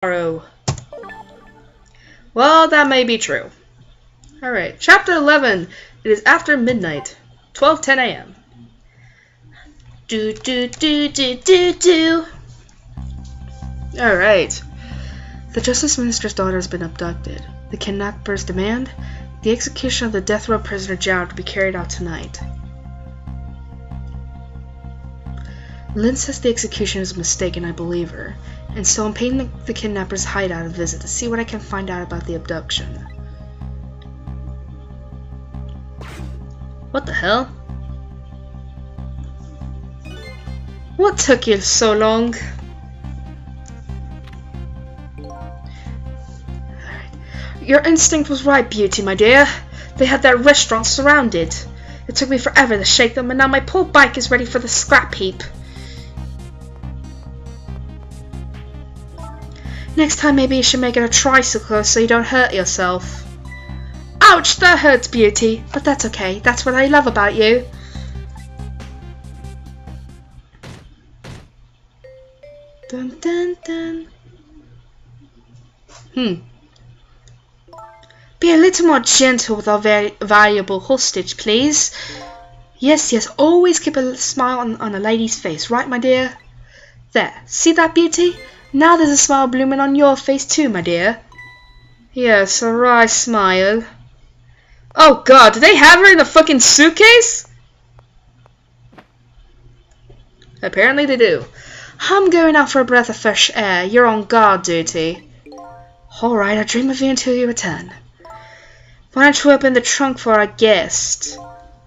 tomorrow. Well, that may be true. Alright, chapter 11. It is after midnight. 12:10 a.m. Do. Alright. The Justice Minister's daughter has been abducted. The kidnappers demand the execution of the death row prisoner Jao to be carried out tonight. Lynn says the execution is a mistake and I believe her, and so I'm paying the kidnappers' hideout a visit to see what I can find out about the abduction. What the hell? What took you so long? Your instinct was right, Beauty, my dear. They had that restaurant surrounded. It took me forever to shake them, and now my poor bike is ready for the scrap heap. Next time maybe you should make it a tricycle so you don't hurt yourself. Ouch, that hurts, Beauty, but that's okay. That's what I love about you. Dun dun dun. Be a little more gentle with our very valuable hostage, please. Yes, always keep a smile on a lady's face, right, my dear? There, see that, Beauty? Now there's a smile blooming on your face too, my dear. Yes, a wry smile. Oh god, do they have her in a fucking suitcase? Apparently they do. I'm going out for a breath of fresh air. You're on guard duty. Alright, I'll dream of you until you return. Why don't you open the trunk for our guest?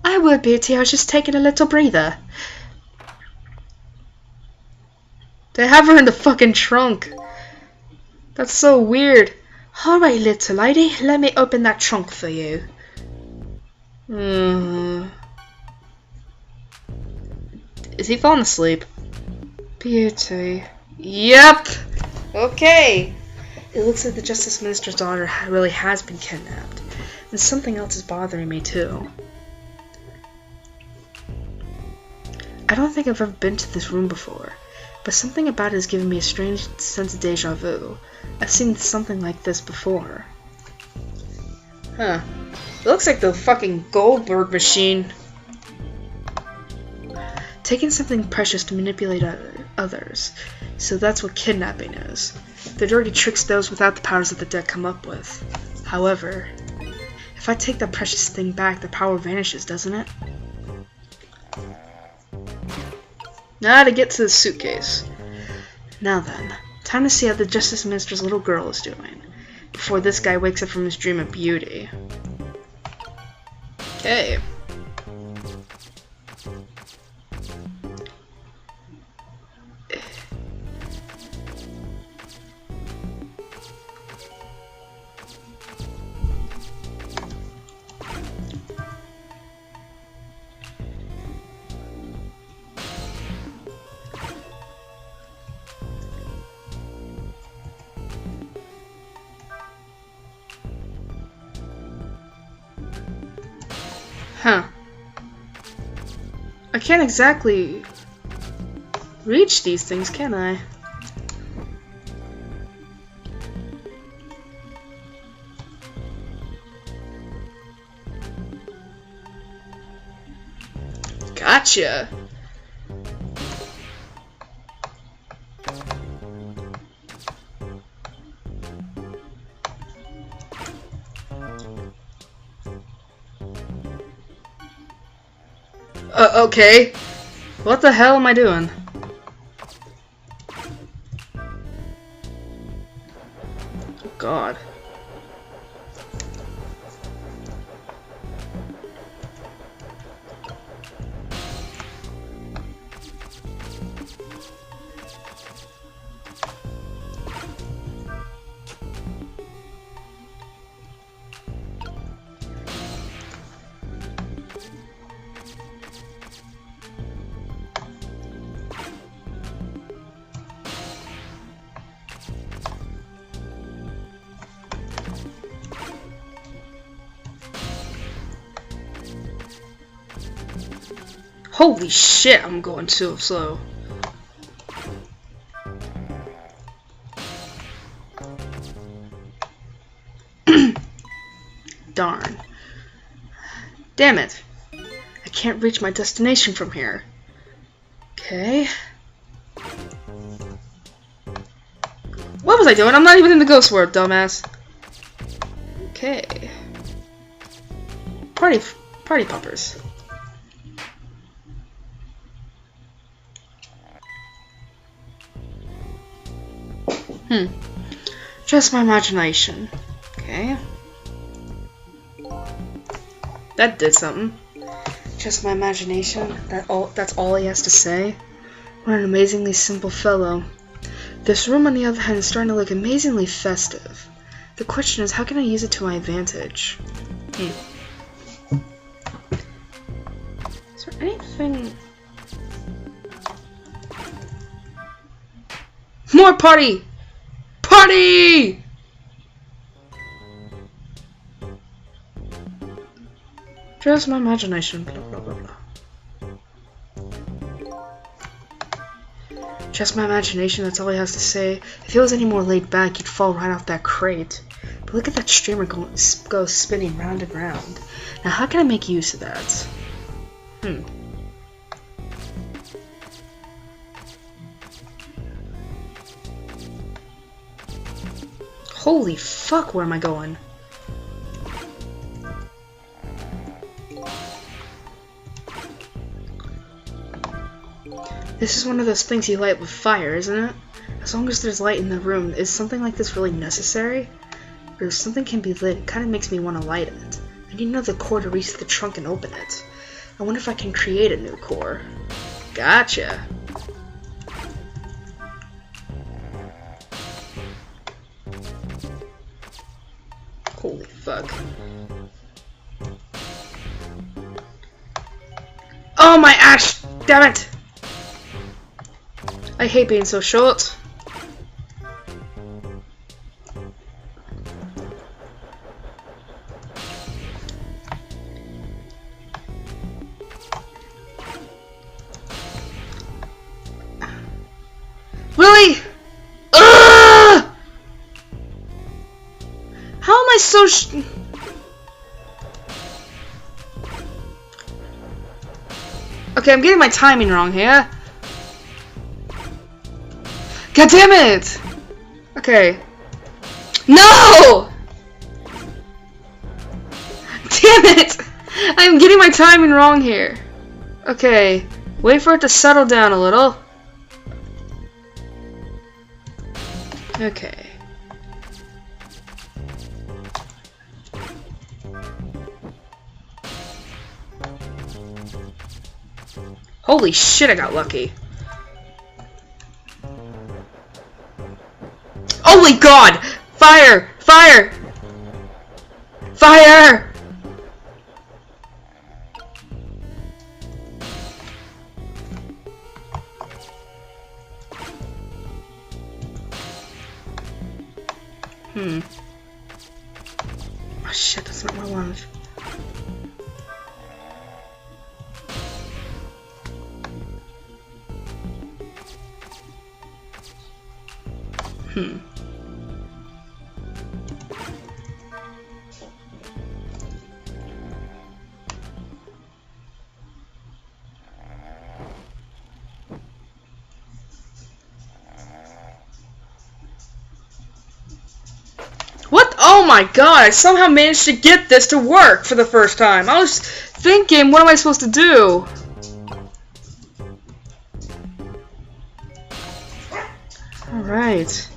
I will, Beauty. I was just taking a little breather. They have her in the fucking trunk. That's so weird. Alright, little lady. Let me open that trunk for you. Is he falling asleep? Beauty. Yep! Okay! It looks like the Justice Minister's daughter really has been kidnapped. And something else is bothering me too. I don't think I've ever been to this room before, but something about it is giving me a strange sense of deja vu. I've seen something like this before. Huh. It looks like the fucking Goldberg machine. Taking something precious to manipulate others. So that's what kidnapping is. The dirty tricks those without the powers that the dead come up with. However, if I take that precious thing back, the power vanishes, doesn't it? Now to get to the suitcase. Now then, time to see how the Justice Minister's little girl is doing, before this guy wakes up from his dream of beauty. Okay. Huh. I can't exactly reach these things, can I? Gotcha. Okay. What the hell am I doing? Oh god. Holy shit, I'm going too slow. Darn. Damn it. I can't reach my destination from here. Okay. What was I doing? I'm not even in the ghost world, dumbass. Okay. Party poppers. Just my imagination. Okay. That did something. Just my imagination. That's all he has to say. What an amazingly simple fellow. This room, on the other hand, is starting to look amazingly festive. The question is, how can I use it to my advantage? Is there anything... More party! Party! Just my imagination, blah blah blah blah. Just my imagination, that's all he has to say. If he was any more laid back, he'd fall right off that crate. But look at that streamer go spinning round and round. Now how can I make use of that? Holy fuck, where am I going? This is one of those things you light with fire, isn't it? As long as there's light in the room, is something like this really necessary? Or if something can be lit, it kind of makes me want to light it. I need another core to reach the trunk and open it. I wonder if I can create a new core. Gotcha. Holy fuck. Oh my ash! Damn it! I hate being so short. Really? Ugh! How am I so Okay, I'm getting my timing wrong here. God damn it! Okay. No! Damn it! I'm getting my timing wrong here. Okay. Wait for it to settle down a little. Okay. Holy shit, I got lucky. Oh my god! Fire! Fire! Fire! Oh shit, that's not what I wanted. What? Oh my god, I somehow managed to get this to work for the first time. I was thinking, what am I supposed to do? Alright.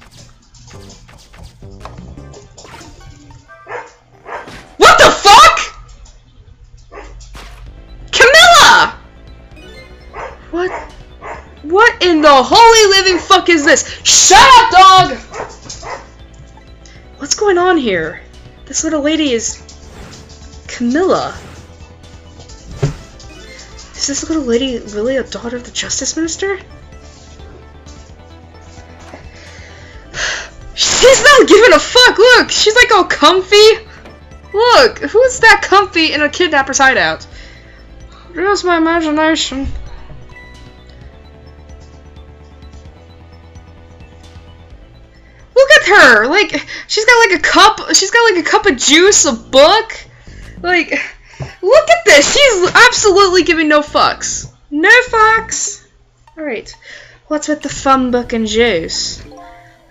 What the fuck?! Camilla! What in the holy living fuck is this? Shut up, dog! What's going on here? This little lady is... Camilla. Is this little lady really a daughter of the Justice Minister? She's not giving a fuck! Look! She's like all comfy! Look! Who's that comfy in a kidnapper's hideout? Just my imagination. Look at her! Like, she's got like a cup of juice, a book. Like, look at this! She's absolutely giving no fucks. No fucks! Alright, what's with the fun book and juice?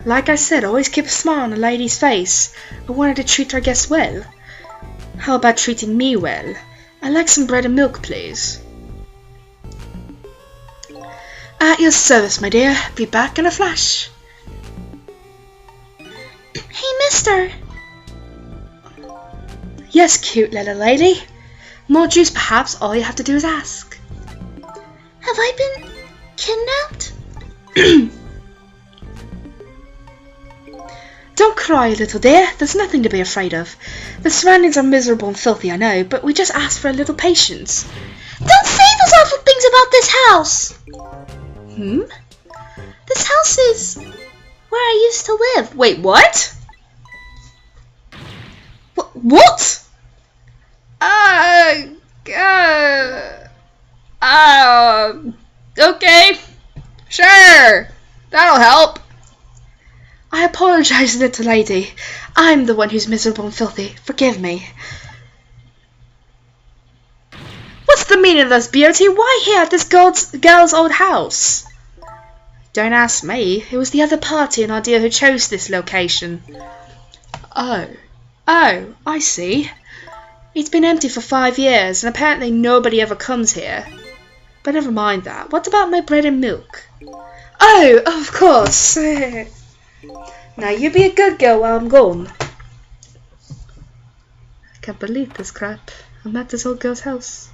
Like I said, always keep a smile on a lady's face. I wanted to treat our guests well. How about treating me well? I'd like some bread and milk, please. At your service, my dear. Be back in a flash. Hey, mister. Yes, cute little lady. More juice, perhaps. All you have to do is ask. Have I been kidnapped? Don't cry, little dear. There's nothing to be afraid of. The surroundings are miserable and filthy, I know, but we just ask for a little patience. Don't say those awful things about this house! This house is where I used to live. Wait, what? What? Okay. Sure. That'll help. I apologize, little lady. I'm the one who's miserable and filthy. Forgive me. What's the meaning of this, Beauty? Why here at this girl's old house? Don't ask me. It was the other party in our deal who chose this location. Oh, I see. It's been empty for 5 years, and apparently nobody ever comes here. But never mind that. What about my bread and milk? Oh, of course. Now you be a good girl while I'm gone. I can't believe this crap. I'm at this old girl's house.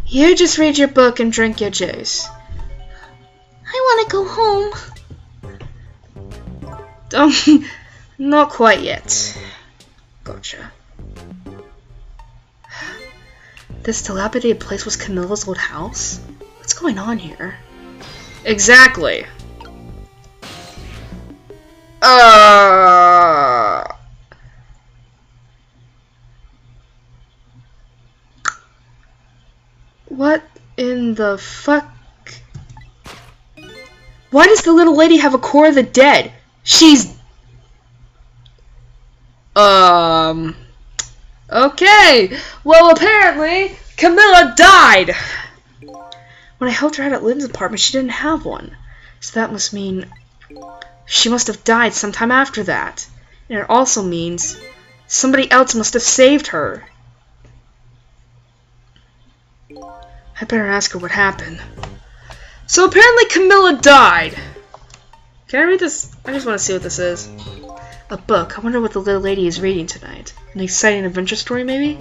You just read your book and drink your juice. I want to go home. Not quite yet. Gotcha. This dilapidated place was Camilla's old house? What's going on here? Exactly. What in the fuck? Why does the little lady have a core of the dead? She's... Okay. Well, apparently, Camilla died. When I helped her out at Lynn's apartment, she didn't have one. So that must mean she must have died sometime after that. And it also means somebody else must have saved her. I better ask her what happened. So apparently Camilla died. Can I read this? I just want to see what this is. A book. I wonder what the little lady is reading tonight. An exciting adventure story, maybe?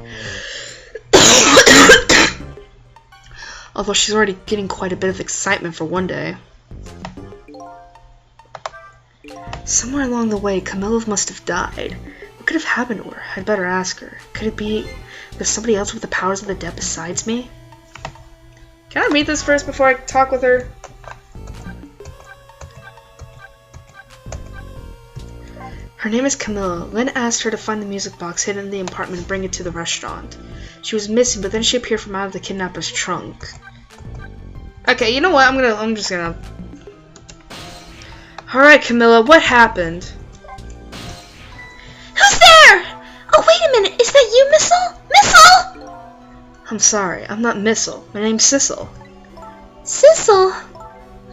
Although she's already getting quite a bit of excitement for one day. Somewhere along the way, Camilla must have died. What could have happened to her? I'd better ask her. Could it be there's somebody else with the powers of the dead besides me? Can I read this first before I talk with her? Her name is Camilla. Lynn asked her to find the music box hidden in the apartment and bring it to the restaurant. She was missing, but then she appeared from out of the kidnapper's trunk. Okay, you know what? I'm just gonna... Alright, Camilla, what happened? Who's there? Oh, wait a minute. Is that you, Missile? Missile! I'm sorry. I'm not Missile. My name's Sissel. Sissel?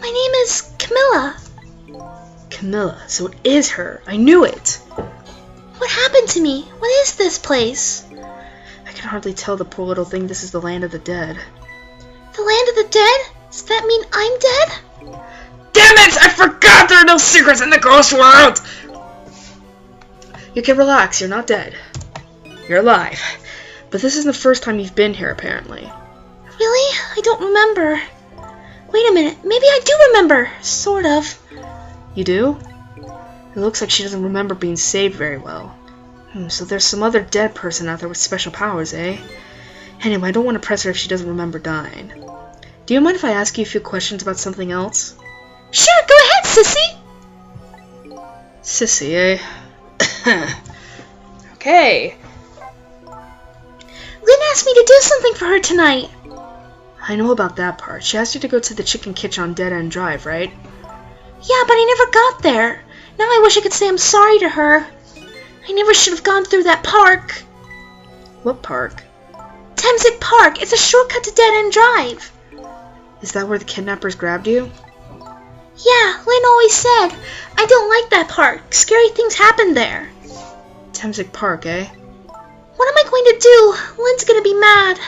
My name is Camilla. Camilla, so it is her. I knew it. What happened to me? What is this place? I can hardly tell the poor little thing this is the land of the dead. The land of the dead? Does that mean I'm dead? Damn it! I forgot there are no secrets in the ghost world! You can relax. You're not dead. You're alive. But this isn't the first time you've been here, apparently. Really? I don't remember. Wait a minute. Maybe I do remember. Sort of. You do? It looks like she doesn't remember being saved very well. So there's some other dead person out there with special powers, eh? Anyway, I don't want to press her if she doesn't remember dying. Do you mind if I ask you a few questions about something else? Sure, go ahead, Sissy! Sissy, eh? Okay. Lynn asked me to do something for her tonight. I know about that part. She asked you to go to the chicken kitchen on Dead End Drive, right? Yeah, but I never got there. Now I wish I could say I'm sorry to her. I never should have gone through that park. What park? Temsic Park. It's a shortcut to Dead End Drive. Is that where the kidnappers grabbed you? Yeah, Lynn always said. I don't like that park. Scary things happen there. Temsic Park, eh? What am I going to do? Lynn's gonna be mad.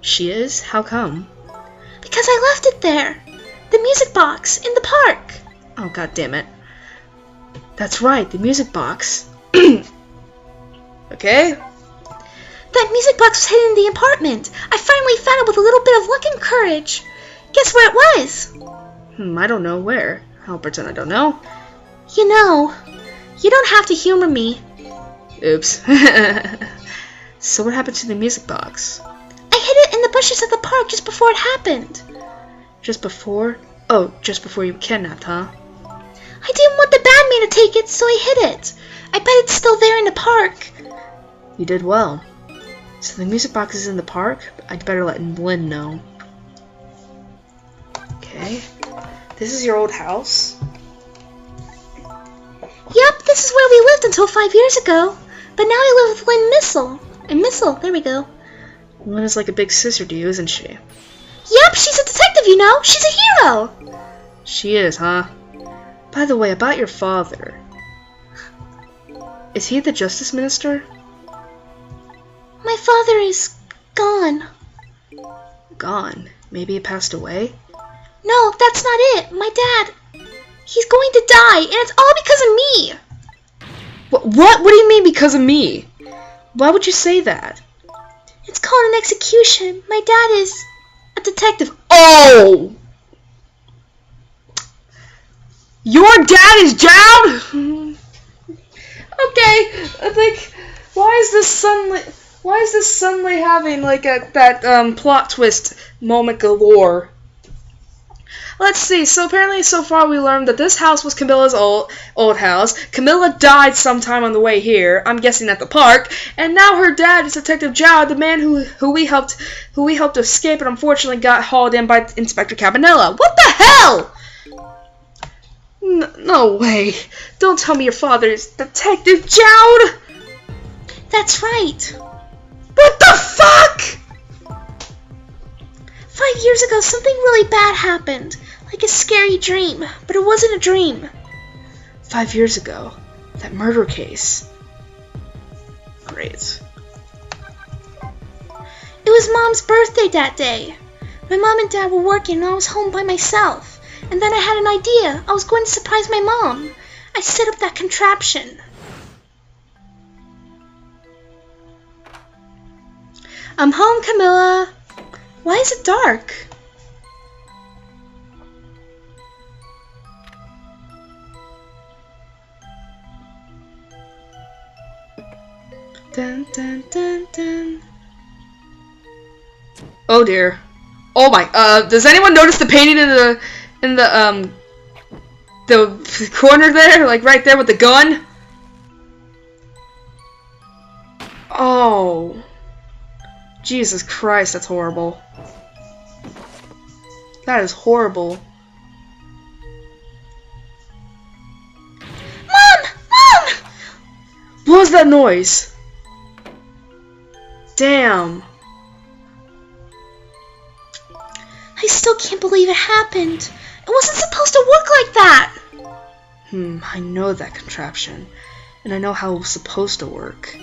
She is? How come? Because I left it there. The music box in the park. Oh, god damn it. That's right, the music box. Okay? That music box was hidden in the apartment. I finally found it with a little bit of luck and courage. Guess where it was? I don't know where. I'll pretend I don't know. You know, you don't have to humor me. Oops. So what happened to the music box? I hid it in the bushes of the park just before it happened. Just before? Oh, just before you were kidnapped, huh? I didn't want the bad man to take it, so I hid it. I bet it's still there in the park. You did well. So the music box is in the park? I'd better let Lynn know. Okay. This is your old house? Yep, this is where we lived until 5 years ago. But now I live with Lynn Missile. And Missile, there we go. Lynn is like a big sister to you, isn't she? Yep, she's a detective, you know. She's a hero. She is, huh? By the way, about your father. Is he the justice minister? My father is gone. Gone? Maybe he passed away? No, that's not it. My dad, he's going to die, and it's all because of me. What? What do you mean because of me? Why would you say that? It's called an execution. My dad is a detective. Oh! Your dad is down? Okay, I think, why is this suddenly having like that plot twist moment galore? Let's see, so apparently so far we learned that this house was Camilla's old house. Camilla died sometime on the way here, I'm guessing at the park, and now her dad is Detective Zhao, the man who we helped escape and unfortunately got hauled in by Inspector Cabanella. What the hell? No way. Don't tell me your father is Detective Zhao. That's right. What the fuck? 5 years ago, something really bad happened. Like a scary dream. But it wasn't a dream. 5 years ago? That murder case. Great. It was Mom's birthday that day. My mom and dad were working and I was home by myself. And then I had an idea. I was going to surprise my mom. I set up that contraption. I'm home, Camilla. Why is it dark? Dun, dun, dun, dun. Oh dear. Oh my, does anyone notice the painting in the corner there? Like right there with the gun? Oh. Jesus Christ, that's horrible. That is horrible. Mom! Mom! What was that noise? Damn. I still can't believe it happened. It wasn't supposed to work like that. I know that contraption. And I know how it was supposed to work.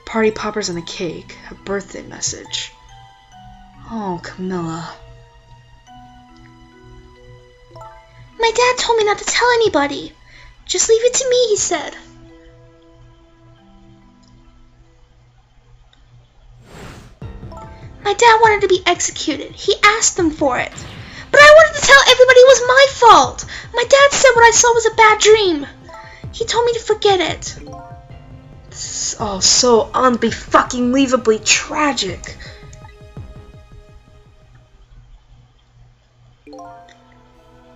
Party poppers and a cake. A birthday message. Oh, Camilla. My dad told me not to tell anybody. Just leave it to me, he said. My dad wanted to be executed. He asked them for it. But I wanted to tell everybody it was my fault. My dad said what I saw was a bad dream. He told me to forget it. This is all so unbelievably tragic.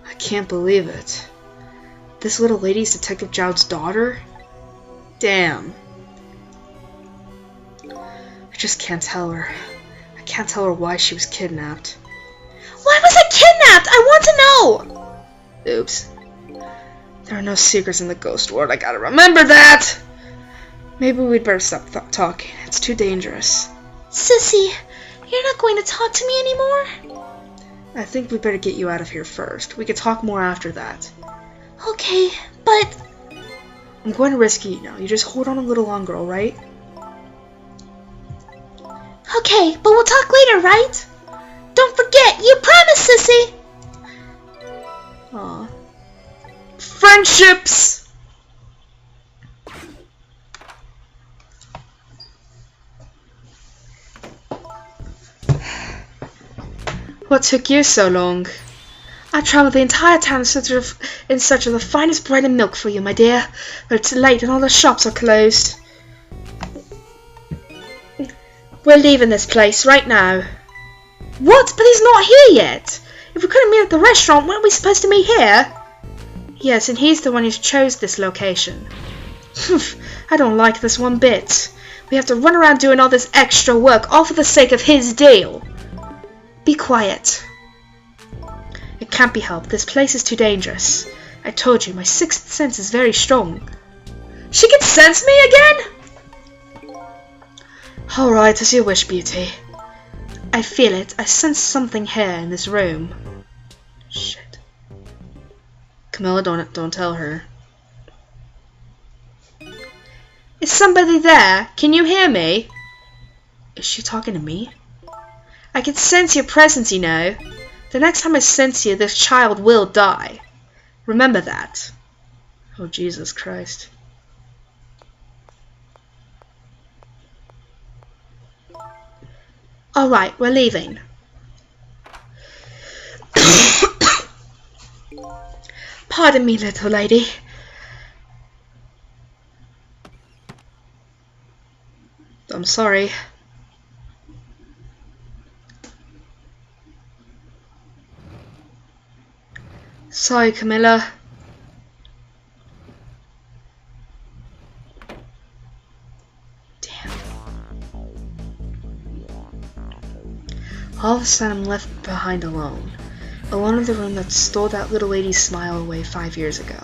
I can't believe it. This little lady's Detective Zhao's daughter? Damn. I just can't tell her. I can't tell her why she was kidnapped. Why was I kidnapped? I want to know! Oops. There are no secrets in the ghost world. I gotta remember that! Maybe we'd better stop talking. It's too dangerous. Sissy, you're not going to talk to me anymore? I think we better get you out of here first. We could talk more after that. Okay, but... I'm going to rescue you now. You just hold on a little longer, alright? Okay, but we'll talk later, right? Don't forget, you promised, Sissy! Aw. Friendships! What took you so long? I traveled the entire town in search of the finest bread and milk for you, my dear. But it's late and all the shops are closed. We're leaving this place right now. What? But he's not here yet. If we couldn't meet at the restaurant, weren't we supposed to meet here? Yes, and he's the one who chose this location. I don't like this one bit. We have to run around doing all this extra work all for the sake of his deal. Be quiet. It can't be helped. This place is too dangerous. I told you, my sixth sense is very strong. She can sense me again? Alright, as you wish, Beauty. I feel it. I sense something here in this room. Shit. Camilla, don't tell her. Is somebody there? Can you hear me? Is she talking to me? I can sense your presence, you know. The next time I sense you, this child will die. Remember that. Oh, Jesus Christ. Alright, we're leaving. Pardon me, little lady. I'm sorry. Sorry, Camilla. Damn. All of a sudden, I'm left behind alone. Alone in the room that stole that little lady's smile away 5 years ago.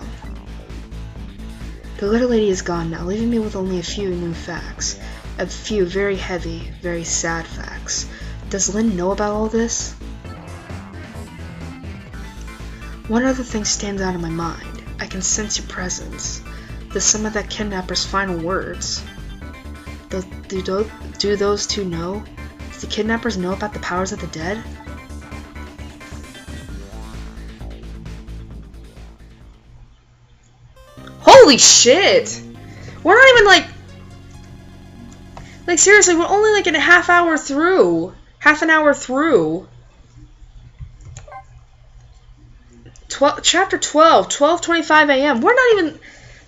The little lady is gone now, leaving me with only a few new facts. A few very heavy, very sad facts. Does Lynn know about all this? One other thing stands out in my mind. I can sense your presence. The some of that kidnapper's final words. Do those two know? Do the kidnappers know about the powers of the dead? Holy shit! We're not even like seriously, we're only like in a half an hour through. Chapter 12, 12:25 a.m. We're not even,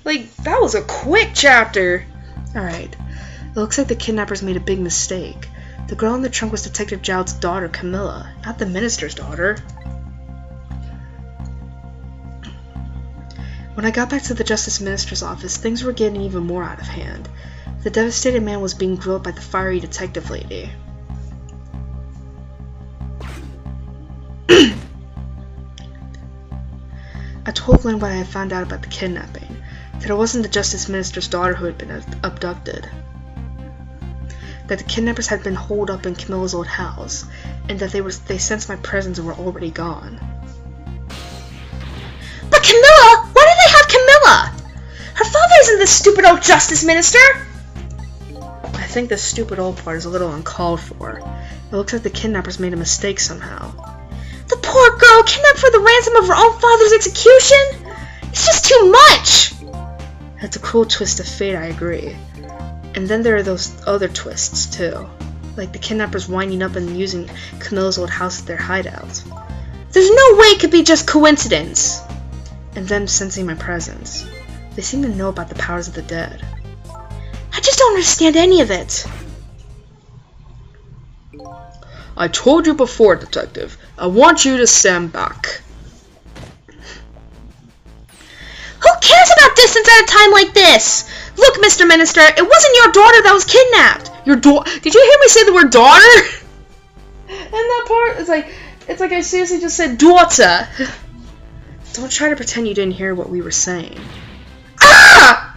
like, that was a quick chapter. Alright. It looks like the kidnappers made a big mistake. The girl in the trunk was Detective Jowd's daughter, Camilla, not the minister's daughter. When I got back to the Justice Minister's office, things were getting even more out of hand. The devastated man was being grilled by the fiery detective lady. I told Lynn what I had found out about the kidnapping, that it wasn't the Justice Minister's daughter who had been abducted, that the kidnappers had been holed up in Camilla's old house, and that they sensed my presence and were already gone. But Camilla! Why do they have Camilla? Her father isn't this stupid old Justice Minister! I think this stupid old part is a little uncalled for. It looks like the kidnappers made a mistake somehow. The poor girl kidnapped for the ransom of her own father's execution? It's just too much! That's a cruel twist of fate, I agree. And then there are those other twists, too. Like the kidnappers winding up and using Camilla's old house as their hideout. There's no way it could be just coincidence! And them sensing my presence. They seem to know about the powers of the dead. I just don't understand any of it. I told you before, Detective. I want you to stand back. Who cares about distance at a time like this? Look, Mr. Minister, it wasn't your daughter that was kidnapped. Your daughter? Did you hear me say the word daughter? And that part, it's like I seriously just said daughter. Don't try to pretend you didn't hear what we were saying. Ah!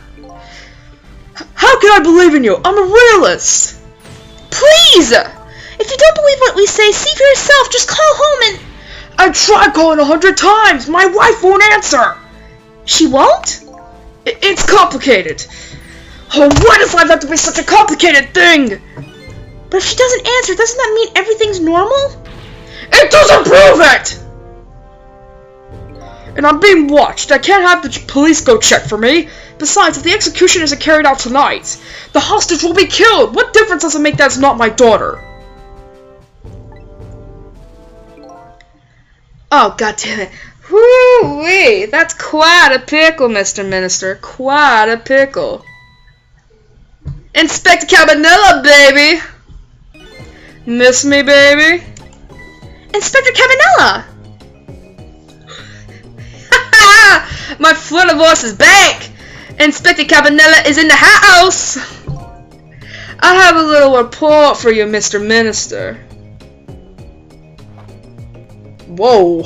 How can I believe in you? I'm a realist! Please! If you don't believe what we say, see for yourself. Just call home and... I tried calling 100 times! My wife won't answer! She won't? It's complicated. Oh, why does life have to be such a complicated thing? But if she doesn't answer, doesn't that mean everything's normal? It doesn't prove it! And I'm being watched. I can't have the police go check for me. Besides, if the execution isn't carried out tonight, the hostage will be killed. What difference does it make that it's not my daughter? Oh, God damn it. Woo-wee. That's quite a pickle, Mr. Minister. Quite a pickle. Inspector Cabanilla, baby. Miss me, baby? Inspector Cabanilla! My Florida voice is back! Inspector Cabanilla is in the house! I have a little report for you, Mr. Minister. Whoa.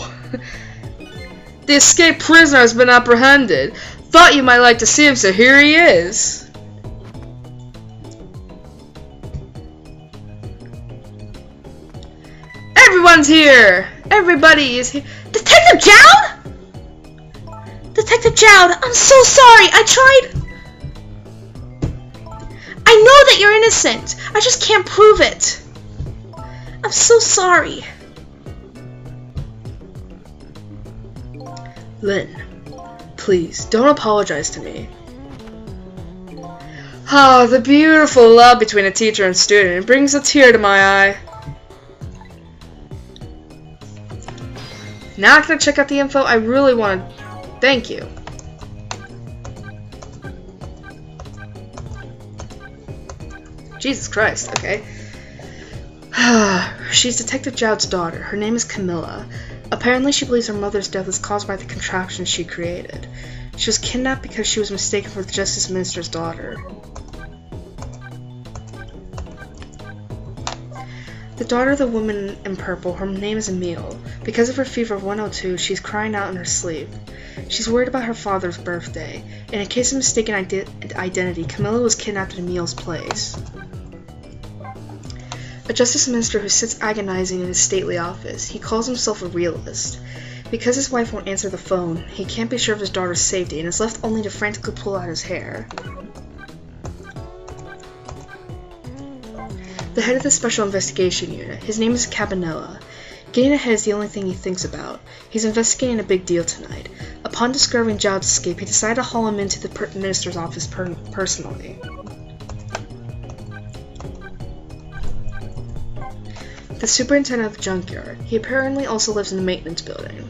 The escaped prisoner has been apprehended. Thought you might like to see him, so here he is. Everyone's here! Everybody is here. Detective Jowd? Detective Jowd, I'm so sorry. I know that you're innocent. I just can't prove it. I'm so sorry. Lynn, please, don't apologize to me. Ah, the beautiful love between a teacher and student. It brings a tear to my eye. Now can I check out the info? I really want to... Thank you. Jesus Christ, okay. She's Detective Jowd's daughter. Her name is Camilla. Apparently she believes her mother's death was caused by the contraption she created. She was kidnapped because she was mistaken for the Justice Minister's daughter. The daughter of the woman in purple, her name is Emile. Because of her fever of 102, she's crying out in her sleep. She's worried about her father's birthday. In a case of mistaken identity, Camilla was kidnapped in Emile's place. A justice minister who sits agonizing in his stately office. He calls himself a realist. Because his wife won't answer the phone, he can't be sure of his daughter's safety and is left only to frantically pull out his hair. The head of the Special Investigation Unit. His name is Cabanilla. Getting ahead is the only thing he thinks about. He's investigating a big deal tonight. Upon discovering Jowd's escape, he decided to haul him into the minister's office personally. The superintendent of the junkyard. He apparently also lives in the maintenance building.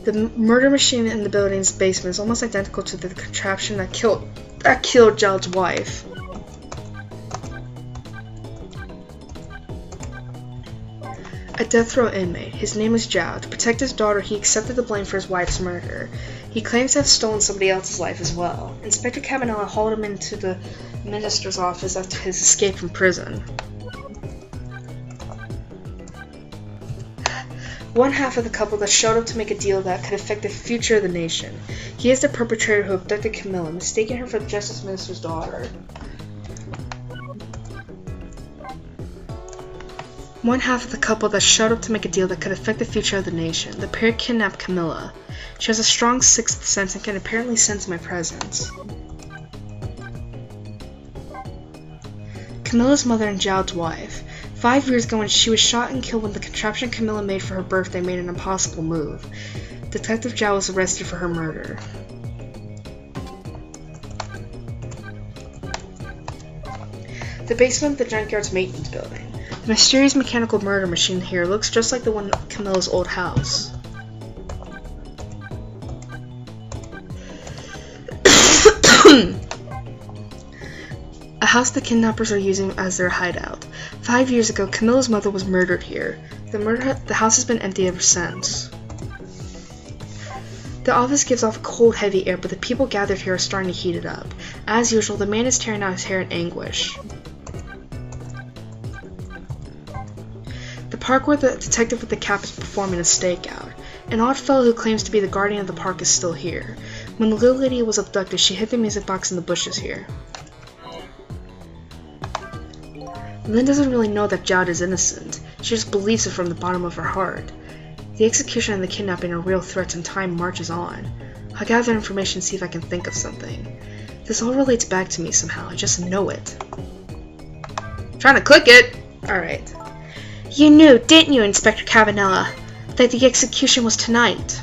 The murder machine in the building's basement is almost identical to the contraption that killed Jowd's wife. A death row inmate. His name is Jowd. To protect his daughter, he accepted the blame for his wife's murder. He claims to have stolen somebody else's life as well. Inspector Cabanilla hauled him into the minister's office after his escape from prison. One half of the couple that showed up to make a deal that could affect the future of the nation. He is the perpetrator who abducted Camilla, mistaking her for the Justice Minister's daughter. One half of the couple that showed up to make a deal that could affect the future of the nation. The pair kidnapped Camilla. She has a strong sixth sense and can apparently sense my presence. Camilla's mother and Jowd's wife. 5 years ago when she was shot and killed when the contraption Camilla made for her birthday made an impossible move. Detective Jowd was arrested for her murder. The basement of the junkyard's maintenance building. The mysterious mechanical murder machine here looks just like the one in Camilla's old house. A house the kidnappers are using as their hideout. 5 years ago, Camilla's mother was murdered here. The house has been empty ever since. The office gives off a cold, heavy air, but the people gathered here are starting to heat it up. As usual, the man is tearing out his hair in anguish. The park where the detective with the cap is performing a stakeout. An odd fellow who claims to be the guardian of the park is still here. When the little lady was abducted, she hid the music box in the bushes here. Lynn doesn't really know that Jowd is innocent. She just believes it from the bottom of her heart. The execution and the kidnapping are real threats and time marches on. I'll gather information and see if I can think of something. This all relates back to me somehow, I just know it. Trying to click it! Alright. You knew, didn't you, Inspector Cavanella, that the execution was tonight?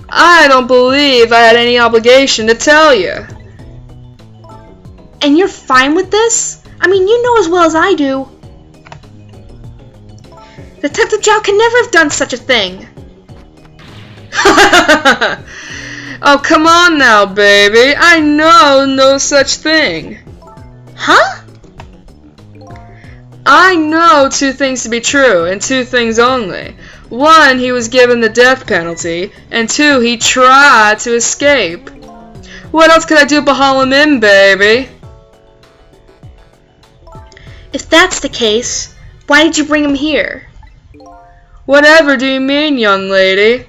I don't believe I had any obligation to tell you. And you're fine with this? I mean, you know as well as I do. Detective Jowd can never have done such a thing. Oh, come on now, baby. I know no such thing. Huh? I know two things to be true, and two things only. One, he was given the death penalty, and two, he tried to escape. What else could I do but haul him in, baby? If that's the case, why did you bring him here? Whatever do you mean, young lady?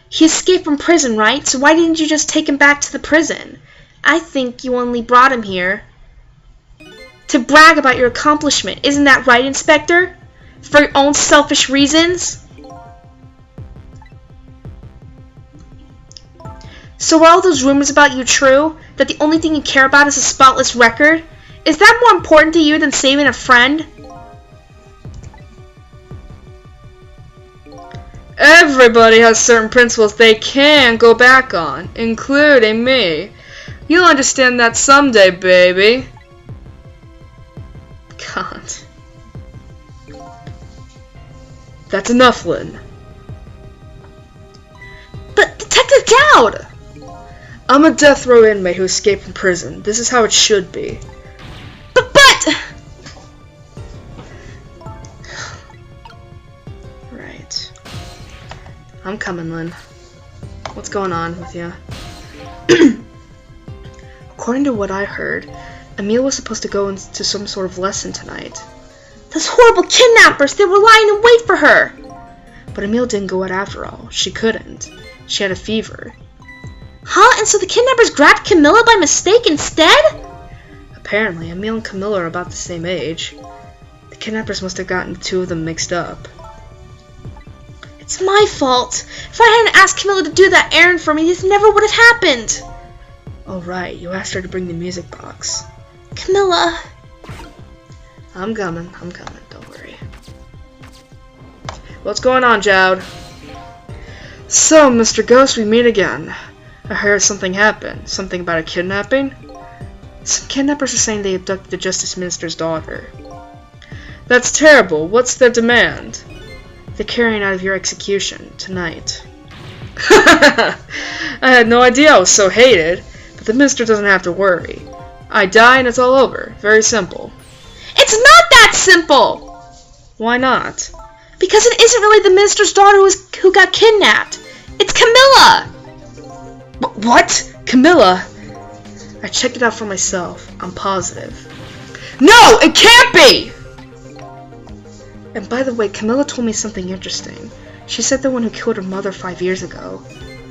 He escaped from prison, right? So why didn't you just take him back to the prison? I think you only brought him here to brag about your accomplishment. Isn't that right, Inspector? For your own selfish reasons? So are all those rumors about you true? That the only thing you care about is a spotless record? Is that more important to you than saving a friend? Everybody has certain principles they can go back on, including me. You'll understand that someday, baby. God. That's enough, Lynn. But Detective Jowd! I'm a death row inmate who escaped from prison. This is how it should be. But! Right. I'm coming, Lynn. What's going on with you? According to what I heard, Emile was supposed to go into some sort of lesson tonight. Those horrible kidnappers! They were lying in wait for her! But Emile didn't go out after all. She couldn't. She had a fever. Huh? And so the kidnappers grabbed Camilla by mistake instead? Apparently, Emile and Camilla are about the same age. The kidnappers must have gotten the two of them mixed up. It's my fault. If I hadn't asked Camilla to do that errand for me, this never would have happened. Oh right, you asked her to bring the music box. Camilla. I'm coming, don't worry. What's going on, Jowd? So, Mr. Ghost, we meet again. I heard something happened. Something about a kidnapping? Some kidnappers are saying they abducted the Justice Minister's daughter. That's terrible. What's their demand? The carrying out of your execution tonight. I had no idea I was so hated, but the minister doesn't have to worry. I die and it's all over. Very simple. It's not that simple! Why not? Because it isn't really the minister's daughter who got kidnapped. It's Camilla! What? Camilla? I checked it out for myself. I'm positive. No! It can't be! And by the way, Camilla told me something interesting. She said the one who killed her mother 5 years ago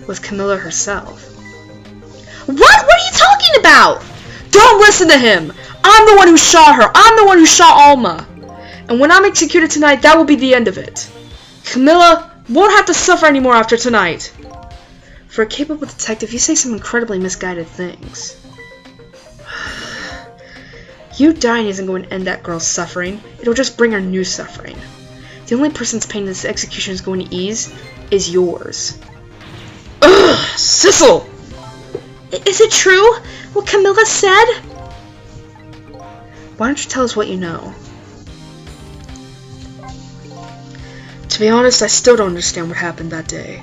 was Camilla herself. What? What are you talking about? Don't listen to him! I'm the one who shot her! I'm the one who shot Alma! And when I'm executed tonight, that will be the end of it. Camilla won't have to suffer anymore after tonight. For a capable detective, you say some incredibly misguided things. You dying isn't going to end that girl's suffering. It'll just bring her new suffering. The only person's pain this execution is going to ease is yours. Ugh! Sissel! Is it true? What Camilla said? Why don't you tell us what you know? To be honest, I still don't understand what happened that day.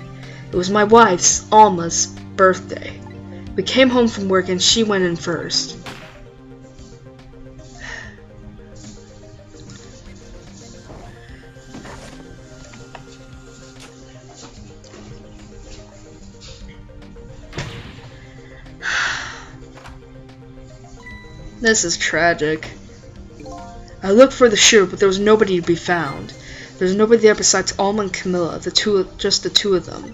It was my wife's, Alma's, birthday. We came home from work and she went in first. This is tragic. I looked for the shooter, but there was nobody to be found. There's nobody there besides Alma and Camilla, just the two of them.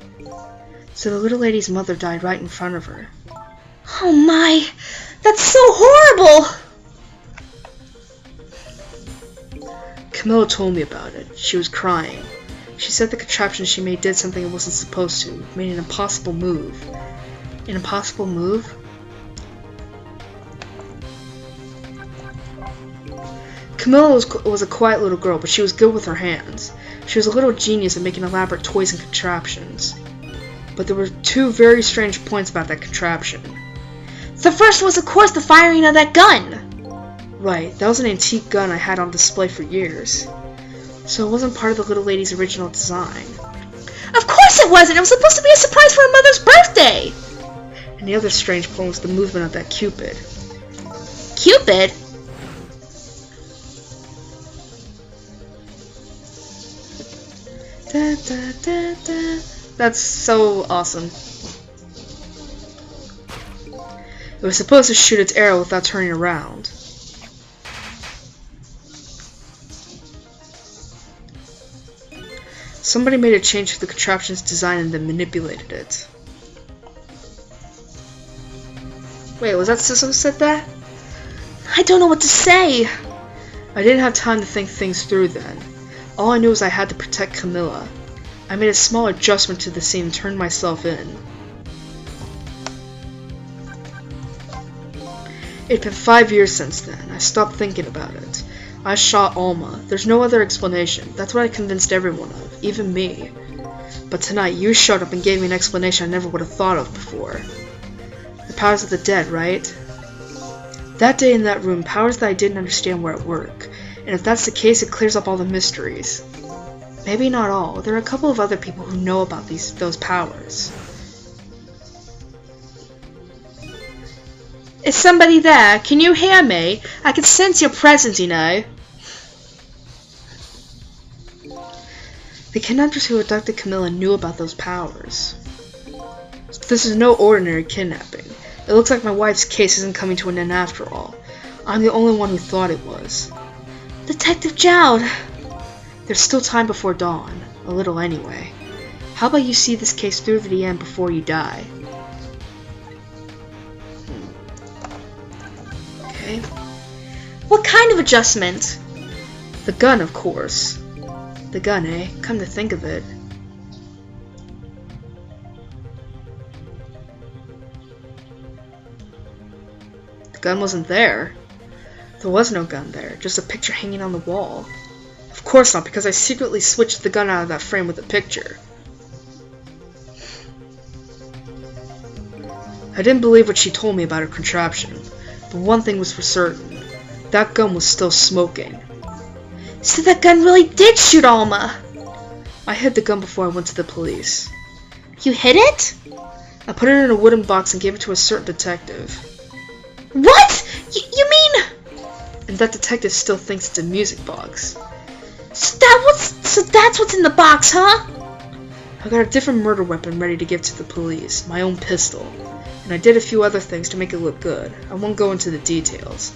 So the little lady's mother died right in front of her. Oh my, that's so horrible! Camilla told me about it. She was crying. She said the contraption she made did something it wasn't supposed to. Made an impossible move. An impossible move? Camilla was a quiet little girl, but she was good with her hands. She was a little genius at making elaborate toys and contraptions. But there were two very strange points about that contraption. The first was, of course, the firing of that gun! Right, that was an antique gun I had on display for years. So it wasn't part of the little lady's original design. Of course it wasn't! It was supposed to be a surprise for her mother's birthday! And the other strange point was the movement of that Cupid. Cupid? Da, da, da, da. That's so awesome. It was supposed to shoot its arrow without turning around. Somebody made a change to the contraption's design and then manipulated it. Wait, was that Sissel who said that? I don't know what to say. I didn't have time to think things through then. All I knew was I had to protect Camilla. I made a small adjustment to the scene and turned myself in. It'd been 5 years since then. I stopped thinking about it. I shot Alma. There's no other explanation. That's what I convinced everyone of, even me. But tonight, you showed up and gave me an explanation I never would have thought of before. The powers of the dead, right? That day in that room, powers that I didn't understand were at work. And if that's the case, it clears up all the mysteries. Maybe not all. There are a couple of other people who know about those powers. Is somebody there? Can you hear me? I can sense your presence, you know. The kidnappers who abducted Camilla knew about those powers. This is no ordinary kidnapping. It looks like my wife's case isn't coming to an end after all. I'm the only one who thought it was. Detective Jowd! There's still time before dawn. A little anyway. How about you see this case through to the end before you die? Okay. What kind of adjustment? The gun, of course. The gun, eh? Come to think of it. The gun wasn't there. There was no gun there, just a picture hanging on the wall. Of course not, because I secretly switched the gun out of that frame with the picture. I didn't believe what she told me about her contraption, but one thing was for certain. That gun was still smoking. So that gun really did shoot Alma! I hid the gun before I went to the police. You hid it? I put it in a wooden box and gave it to a certain detective. What? You mean... And that detective still thinks it's a music box. So that's what's in the box, huh? I got a different murder weapon ready to give to the police, my own pistol. And I did a few other things to make it look good. I won't go into the details.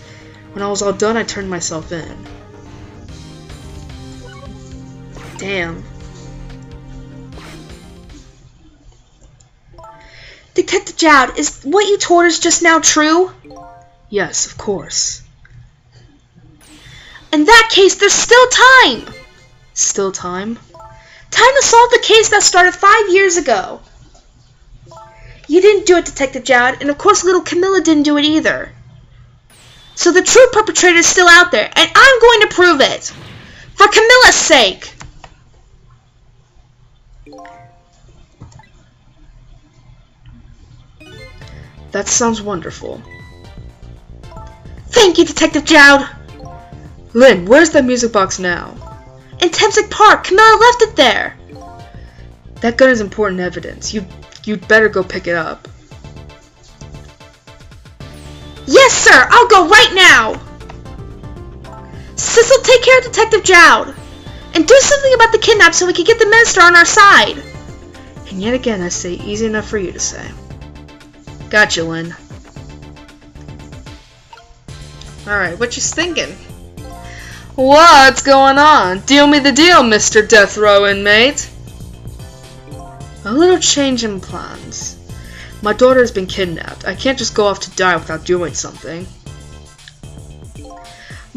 When I was all done, I turned myself in. Damn. Detective Jowd, is what you told us just now true? Yes, of course. In that case, there's still time! Still time? Time to solve the case that started 5 years ago. You didn't do it, Detective Jowd, and of course little Camilla didn't do it either. So the true perpetrator is still out there, and I'm going to prove it! For Camilla's sake! That sounds wonderful. Thank you, Detective Jowd! Lynn, where's that music box now? In Temsic Park. Camilla left it there. That gun is important evidence. You'd better go pick it up. Yes, sir! I'll go right now! Sissel, take care of Detective Jowd! And do something about the kidnap so we can get the minister on our side! And yet again, I say easy enough for you to say. Gotcha, Lynn. Alright, what you thinking? What's going on? Deal me the deal, Mr. Death Row inmate. A little change in plans. My daughter has been kidnapped. I can't just go off to die without doing something.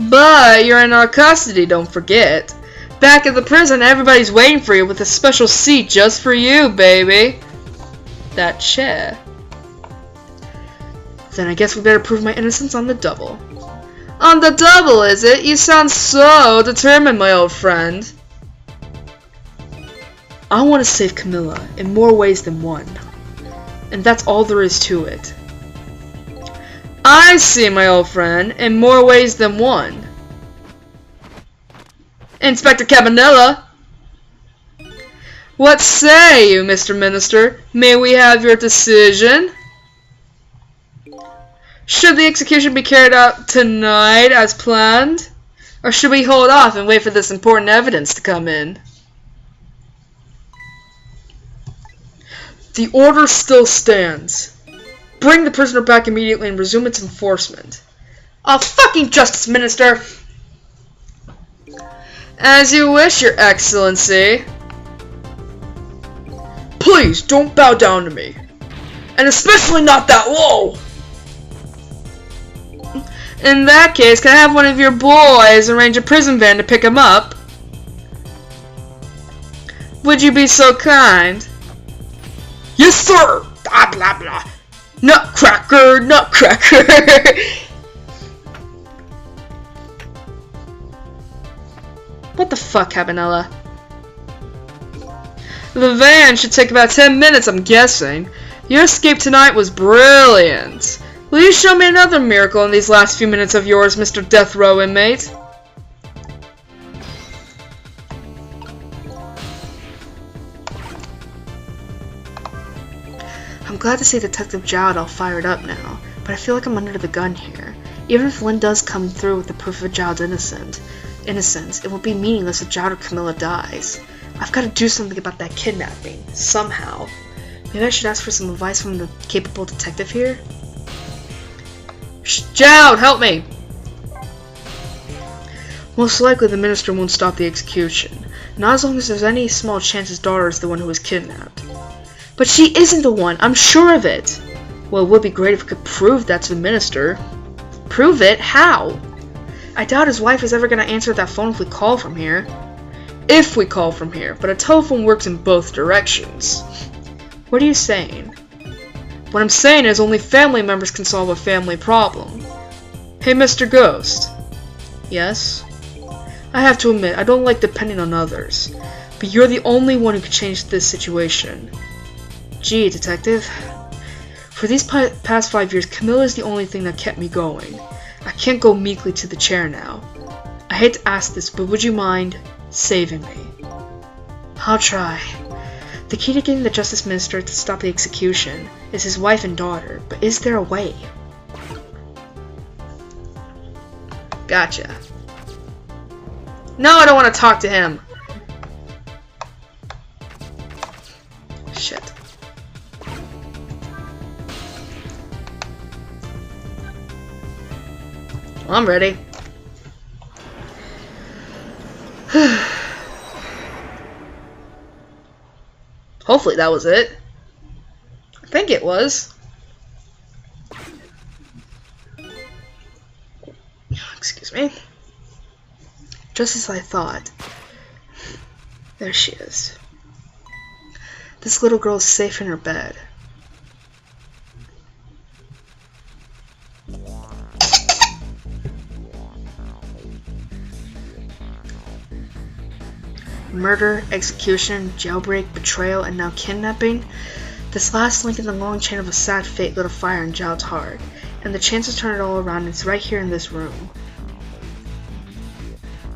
But you're in our custody, don't forget. Back at the prison, everybody's waiting for you with a special seat just for you, baby. That chair. Then I guess we better prove my innocence on the double. On the double, is it? You sound so determined, my old friend. I want to save Camilla in more ways than one. And that's all there is to it. I see, my old friend, in more ways than one. Inspector Cabanella! What say you, Mr. Minister? May we have your decision? Should the execution be carried out tonight as planned? Or should we hold off and wait for this important evidence to come in? The order still stands. Bring the prisoner back immediately and resume its enforcement. A fucking justice, Minister! As you wish, Your Excellency. Please, don't bow down to me. And especially not that low! In that case, can I have one of your boys arrange a prison van to pick him up? Would you be so kind? Yes, sir! Blah, blah, blah. Nutcracker, nutcracker! What the fuck, Cabanella? The van should take about 10 minutes, I'm guessing. Your escape tonight was brilliant. Will you show me another miracle in these last few minutes of yours, Mr. Death Row inmate? I'm glad to see Detective Jowd all fired up now, but I feel like I'm under the gun here. Even if Lynn does come through with the proof of Jowd's innocence, it will be meaningless if Jowd or Camilla dies. I've got to do something about that kidnapping, somehow. Maybe I should ask for some advice from the capable detective here? Jowd, help me! Most likely the minister won't stop the execution. Not as long as there's any small chance his daughter is the one who was kidnapped. But she isn't the one, I'm sure of it! Well, it would be great if we could prove that to the minister. Prove it? How? I doubt his wife is ever going to answer that phone if we call from here. If we call from here, but a telephone works in both directions. What are you saying? What I'm saying is only family members can solve a family problem. Hey, Mr. Ghost. Yes? I have to admit, I don't like depending on others, but you're the only one who could change this situation. Gee, detective. For these past 5 years, Camilla is the only thing that kept me going. I can't go meekly to the chair now. I hate to ask this, but would you mind saving me? I'll try. The key to getting the Justice Minister to stop the execution is his wife and daughter, but is there a way? Gotcha. No, I don't want to talk to him. Shit. Well, I'm ready. Hopefully that was it. I think it was. Excuse me. Just as I thought. There she is. This little girl is safe in her bed. Murder, execution, jailbreak, betrayal, and now kidnapping. This last link in the long chain of a sad fate lit a fire in Jowd's heart, and the chance to turn it all around is right here in this room.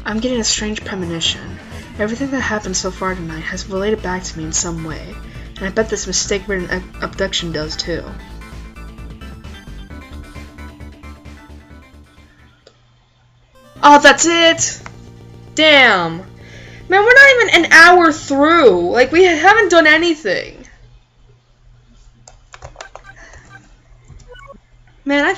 I'm getting a strange premonition. Everything that happened so far tonight has related back to me in some way, and I bet this mistake-ridden abduction does too. Oh, that's it? Damn. Man, we're not even an hour through. Like, we haven't done anything. Man, I